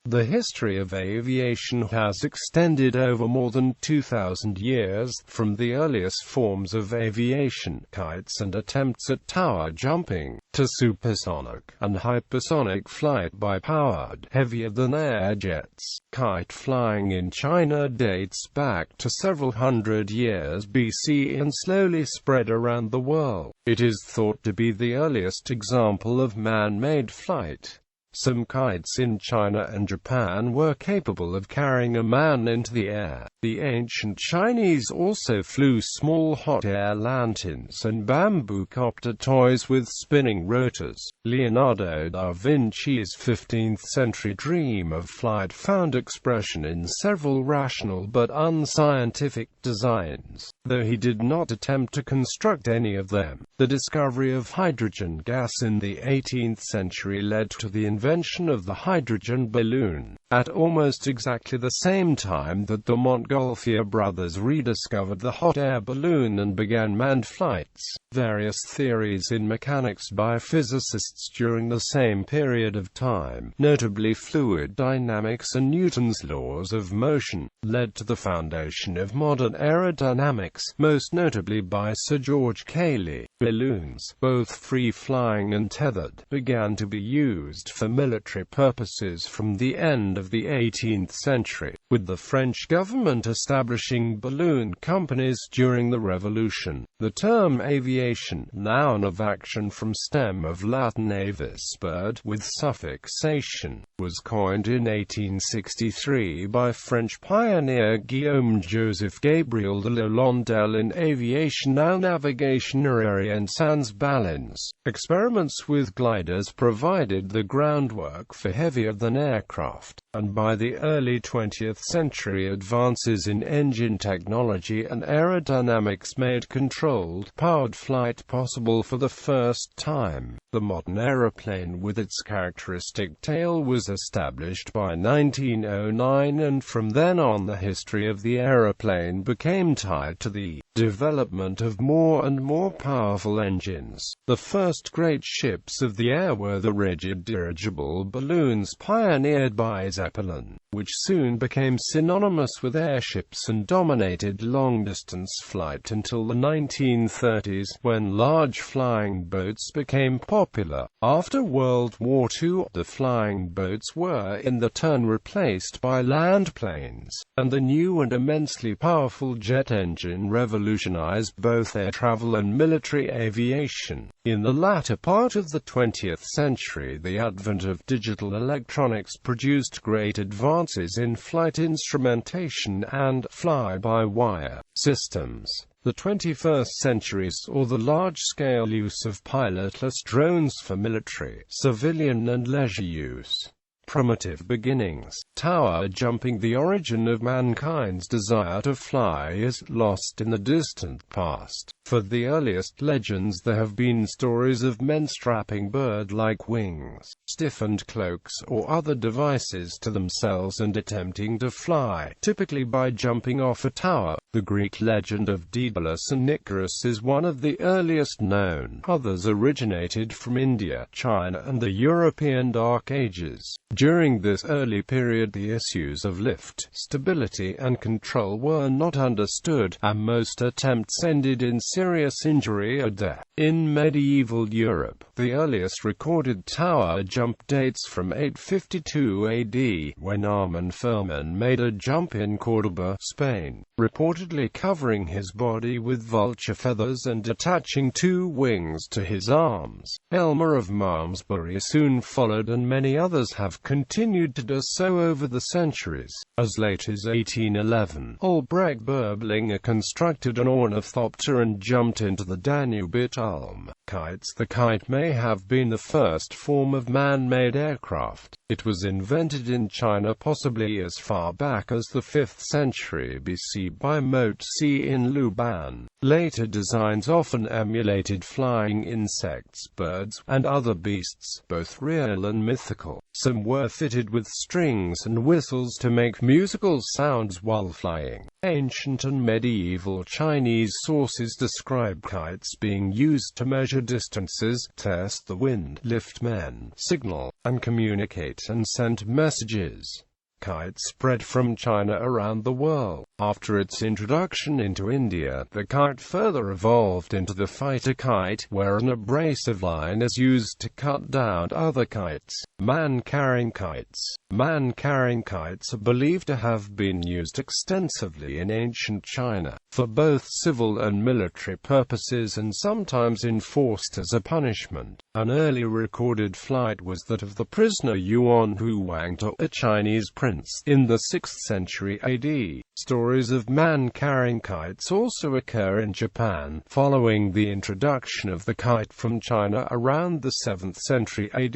The history of aviation has extended over more than 2,000 years, from the earliest forms of aviation, kites and attempts at tower jumping, to supersonic and hypersonic flight by powered, heavier-than-air jets. Kite flying in China dates back to several hundred years BC and slowly spread around the world. It is thought to be the earliest example of man-made flight. Some kites in China and Japan were capable of carrying a man into the air. The ancient Chinese also flew small hot air lanterns and bamboo copter toys with spinning rotors. Leonardo da Vinci's 15th-century dream of flight found expression in several rational but unscientific designs, though he did not attempt to construct any of them. The discovery of hydrogen gas in the 18th century led to the invention of the hydrogen balloon, at almost exactly the same time that the Montgolfier brothers rediscovered the hot air balloon and began manned flights. Various theories in mechanics by physicists during the same period of time, notably fluid dynamics and Newton's laws of motion, led to the foundation of modern aerodynamics, most notably by Sir George Cayley. Balloons, both free-flying and tethered, began to be used for military purposes from the end of the 18th century, with the French government establishing balloon companies during the Revolution. The term aviation, noun of action from stem of Latin avis, bird, with suffix ation, was coined in 1863 by French pioneer Guillaume-Joseph Gabriel de Lalande in Aviation et Navigation aérienne sans ballons. Experiments with gliders provided the groundwork for heavier-than-aircraft, and by the early 20th century advances in engine technology and aerodynamics made controlled, powered flight possible for the first time. The modern aeroplane with its characteristic tail was established by 1909, and from then on the history of the aeroplane became tied to the development of more and more powerful engines. The first great ships of the air were the rigid dirigible balloons pioneered by Zeppelin, which soon became synonymous with airships and dominated long-distance flight until the 1930s, when large flying boats became popular. After World War II, the flying boats were in the turn replaced by land planes, and the new and immensely powerful jet engine revolutionized both air travel and military aviation. In the latter part of the 20th century, the advent of digital electronics produced great advances in flight instrumentation and fly-by-wire systems. The 21st century saw the large-scale use of pilotless drones for military, civilian and leisure use. Primitive beginnings. Tower jumping. The origin of mankind's desire to fly is lost in the distant past. For the earliest legends there have been stories of men strapping bird-like wings, stiffened cloaks or other devices to themselves and attempting to fly, typically by jumping off a tower. The Greek legend of Daedalus and Icarus is one of the earliest known. Others originated from India, China and the European Dark Ages. During this early period the issues of lift, stability and control were not understood, and most attempts ended in serious injury or death. In medieval Europe, the earliest recorded tower jump dates from 852 AD, when Armand Furman made a jump in Córdoba, Spain, reportedly covering his body with vulture feathers and attaching two wings to his arms. Elmer of Malmesbury soon followed, and many others have continued to do so over the centuries. As late as 1811, Albrecht Berblinger constructed an ornithopter and jumped into the Danube at Ulm. Kites. The kite may have been the first form of man-made aircraft. It was invented in China possibly as far back as the 5th century BC by Mo Tse in Luban. Later designs often emulated flying insects, birds, and other beasts, both real and mythical. Some were fitted with strings and whistles to make musical sounds while flying. Ancient and medieval Chinese sources describe kites being used to measure distances, test the wind, lift men, signal, and communicate and send messages. Kites spread from China around the world. After its introduction into India, the kite further evolved into the fighter kite, where an abrasive line is used to cut down other kites. Man-carrying kites. Man-carrying kites are believed to have been used extensively in ancient China, for both civil and military purposes, and sometimes enforced as a punishment. An early recorded flight was that of the prisoner Yuan Huangdi, a Chinese prince, in the 6th century AD. Stories of man-carrying kites also occur in Japan, following the introduction of the kite from China around the 7th century AD.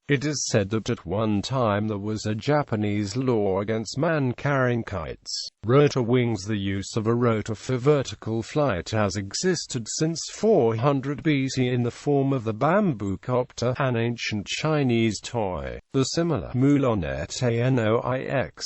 It is said that at one time there was a Japanese law against man-carrying kites. Rotor wings. The use of a rotor for vertical flight has existed since 400 BC in the form of the bamboo copter, an ancient Chinese toy. The similar Mulonet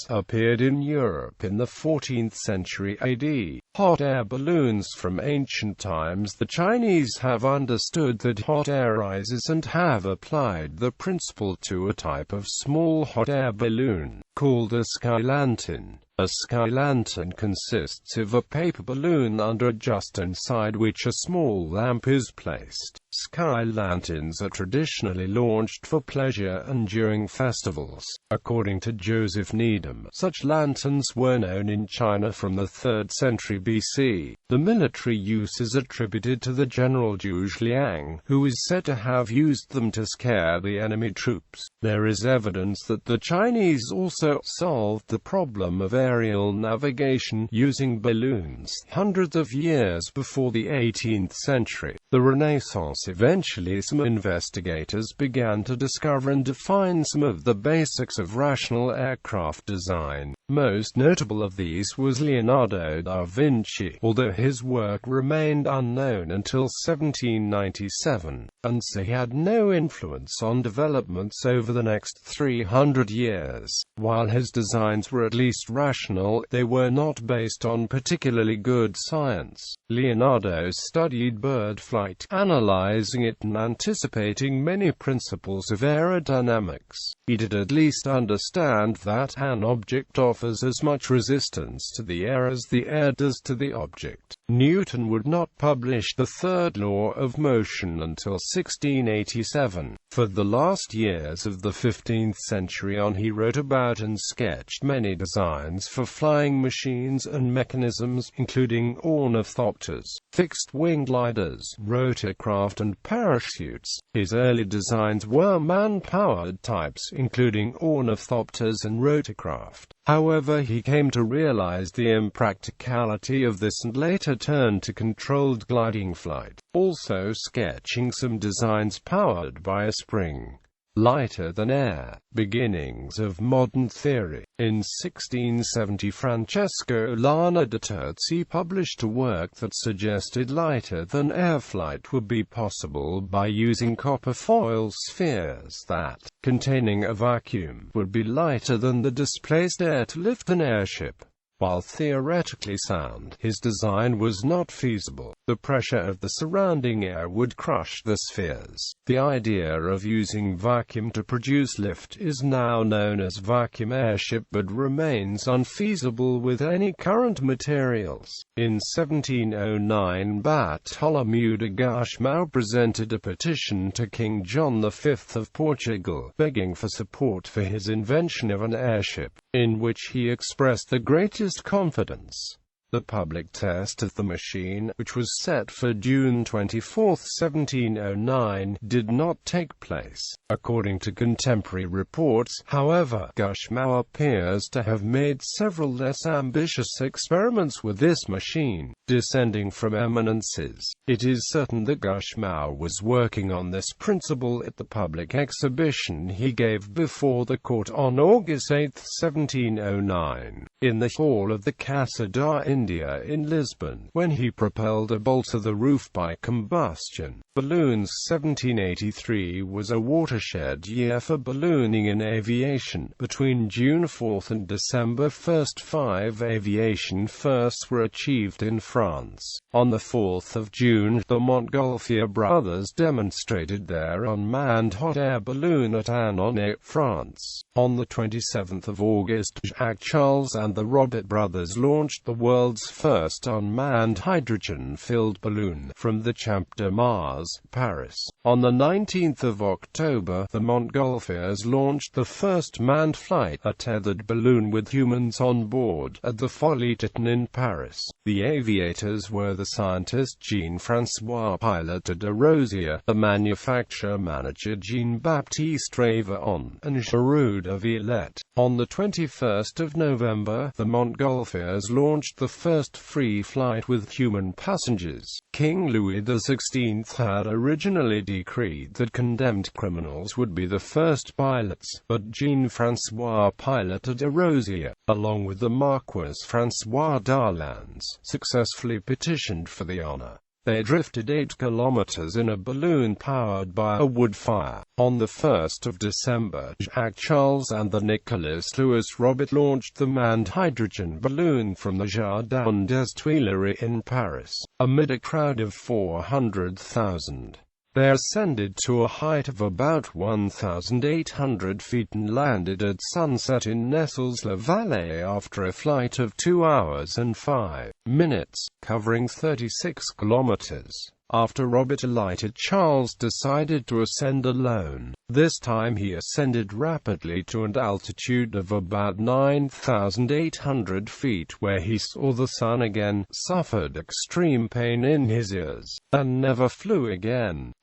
appeared in Europe in the 14th century AD. Hot air balloons. From ancient times the Chinese have understood that hot air rises and have applied the principle to a type of small hot air balloon, called a sky lantern. A sky lantern consists of a paper balloon under just inside which a small lamp is placed. Sky lanterns are traditionally launched for pleasure and during festivals. According to Joseph Needham, such lanterns were known in China from the 3rd century BC. The military use is attributed to the general Zhu Liang, who is said to have used them to scare the enemy troops. There is evidence that the Chinese also solved the problem of aerial navigation using balloons hundreds of years before the 18th century. The Renaissance. Eventually some investigators began to discover and define some of the basics of rational aircraft design. Most notable of these was Leonardo da Vinci, although his work remained unknown until 1797, and so he had no influence on developments over the next 300 years. While his designs were at least rational, they were not based on particularly good science. Leonardo studied bird flight, analyzing it and anticipating many principles of aerodynamics. He did at least understand that an object offers as much resistance to the air as the air does to the object. Newton would not publish the third law of motion until 1687. For the last years of the 15th century on he wrote about and sketched many designs for flying machines and mechanisms, including ornithopters, fixed-wing gliders, rotorcraft and parachutes. His early designs were man-powered types, including ornithopters and rotorcraft. However, he came to realize the impracticality of this and later turned to controlled gliding flight, also sketching some designs powered by a spring, lighter than air. Beginnings of modern theory. In 1670 Francesco Lana da Terzi published a work that suggested lighter than air flight would be possible by using copper foil spheres that, containing a vacuum, would be lighter than the displaced air to lift an airship. While theoretically sound, his design was not feasible. The pressure of the surrounding air would crush the spheres. The idea of using vacuum to produce lift is now known as vacuum airship but remains unfeasible with any current materials. In 1709 Bartolomeu de Gusmão presented a petition to King John V of Portugal, begging for support for his invention of an airship, in which he expressed the greatest confidence. The public test of the machine, which was set for June 24, 1709, did not take place. According to contemporary reports, however, Gusmão appears to have made several less ambitious experiments with this machine, descending from eminences. It is certain that Gusmão was working on this principle at the public exhibition he gave before the court on August 8, 1709, in the hall of the Casa da India in Lisbon, when he propelled a bolt to the roof by combustion. Balloons. 1783 was a watershed year for ballooning in aviation. Between June 4 and December 1, 5 aviation firsts were achieved in France. On the 4th of June, the Montgolfier brothers demonstrated their unmanned hot air balloon at Annonay, France. On the 27th of August, Jacques Charles and the Robert brothers launched the world's first unmanned hydrogen-filled balloon from the Champ de Mars, Paris. On the 19th of October, the Montgolfiers launched the first manned flight, a tethered balloon with humans on board, at the flight.It in Paris. The aviators were the scientist Jean-François Pilote de Rosier, the manufacturer manager Jean-Baptiste Raveon, and Giroud de Villette. On the 21st of November, the Montgolfiers launched the first free flight with human passengers. King Louis XVI had originally decreed that condemned criminals would be the first pilots, but Jean-François Pilote de Rosier, along with the Marquis François d'Orléans, successfully petitioned for the honor. They drifted 8 kilometers in a balloon powered by a wood fire. On the 1st of December, Jacques Charles and the Nicolas Louis Robert launched the manned hydrogen balloon from the Jardin des Tuileries in Paris, amid a crowd of 400,000. They ascended to a height of about 1,800 feet and landed at sunset in Nesles-la-Vallée after a flight of 2 hours and 5 minutes, covering 36 kilometers. After Robert alighted, Charles decided to ascend alone. This time he ascended rapidly to an altitude of about 9,800 feet, where he saw the sun again, suffered extreme pain in his ears, and never flew again.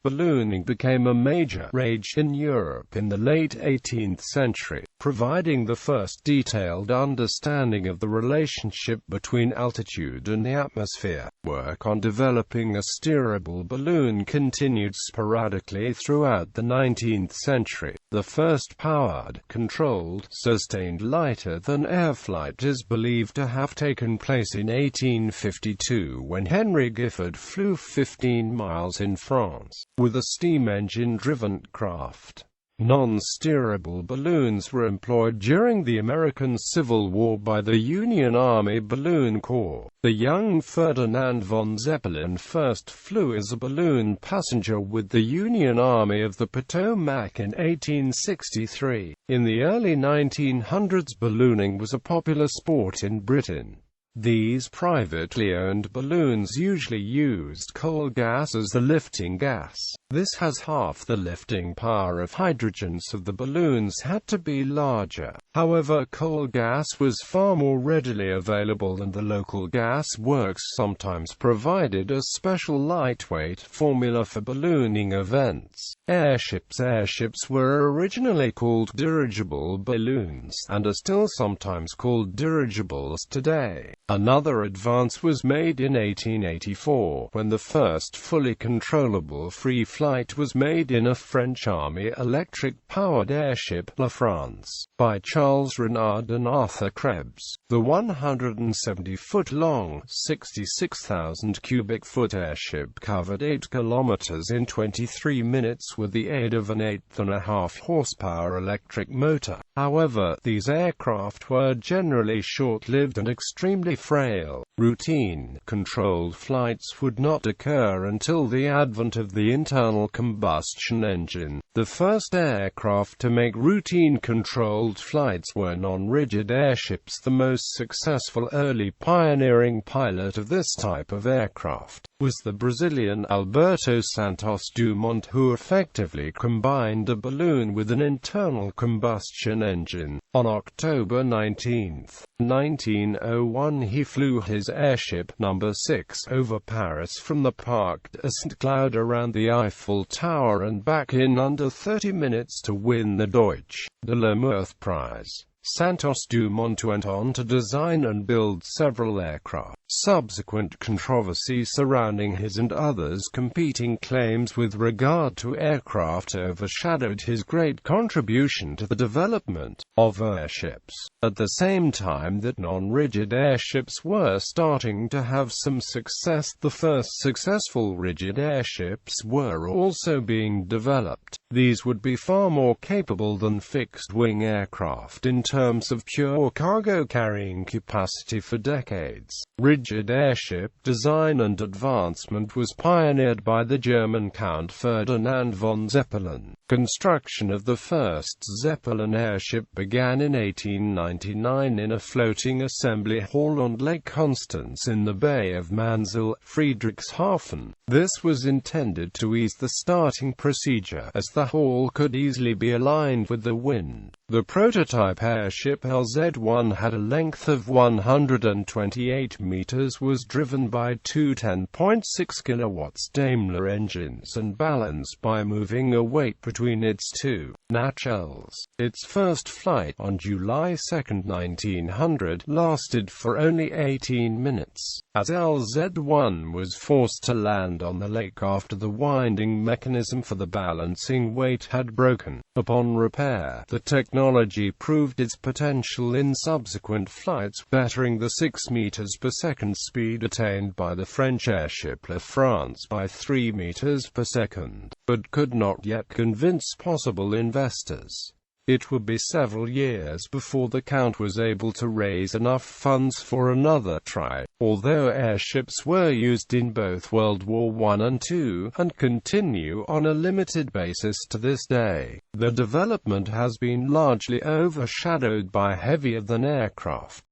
Ballooning became a major rage in Europe in the late 18th century, providing the first detailed understanding of the relationship between altitude and the atmosphere. Work on developing a steerable balloon continued sporadically throughout the 19th century. The first powered, controlled, sustained lighter-than-air flight is believed to have taken place in 1852 when Henry Giffard flew 15 miles in France with a steam engine-driven craft. Non-steerable balloons were employed during the American Civil War by the Union Army Balloon Corps. The young Ferdinand von Zeppelin first flew as a balloon passenger with the Union Army of the Potomac in 1863. In the early 1900s, ballooning was a popular sport in Britain. These privately owned balloons usually used coal gas as the lifting gas. This has half the lifting power of hydrogen, so the balloons had to be larger. However, coal gas was far more readily available, and the local gas works sometimes provided a special lightweight formula for ballooning events. Airships were originally called dirigible balloons, and are still sometimes called dirigibles today. Another advance was made in 1884, when the first fully controllable free flight was made in a French Army electric-powered airship, La France, by Charles Renard and Arthur Krebs. The 170-foot-long, 66,000 cubic foot airship covered 8 kilometers in 23 minutes with the aid of an 8.5 horsepower electric motor. However, these aircraft were generally short-lived and extremely frail. Routine, controlled flights would not occur until the advent of the internal combustion engine. The first aircraft to make routine controlled flights were non-rigid airships. The most successful early pioneering pilot of this type of aircraft was the Brazilian Alberto Santos Dumont, who effectively combined a balloon with an internal combustion engine. On October 19, 1901, he flew his airship No. 6 over Paris from the Parc de Saint-Cloud around the Eiffel Tower and back in under 30 minutes to win the Deutsche de la Meurthe Prize. Santos Dumont went on to design and build several aircraft, Subsequent controversy surrounding his and others' competing claims with regard to aircraft overshadowed his great contribution to the development of airships. At the same time that non-rigid airships were starting to have some success, the first successful rigid airships were also being developed. These would be far more capable than fixed-wing aircraft in terms of pure cargo carrying capacity for decades. Rigid airship design and advancement was pioneered by the German Count Ferdinand von Zeppelin. Construction of the first Zeppelin airship began in 1899 in a floating assembly hall on Lake Constance in the Bay of Mansell, Friedrichshafen. This was intended to ease the starting procedure, as the hall could easily be aligned with the wind. The prototype airship LZ-1 had a length of 128 meters, was driven by two 10.6 kilowatts Daimler engines and balanced by moving a weight between its two nacelles. Its first flight, on July 2, 1900, lasted for only 18 minutes, as LZ-1 was forced to land on the lake after the winding mechanism for the balancing weight had broken. Upon repair, the technology proved its potential in subsequent flights, bettering the 6 meters per second speed attained by the French airship La France by 3 meters per second, but could not yet convince possible investors. It would be several years before the Count was able to raise enough funds for another try, although airships were used in both World War I and II, and continue on a limited basis to this day. The development has been largely overshadowed by heavier-than-aircraft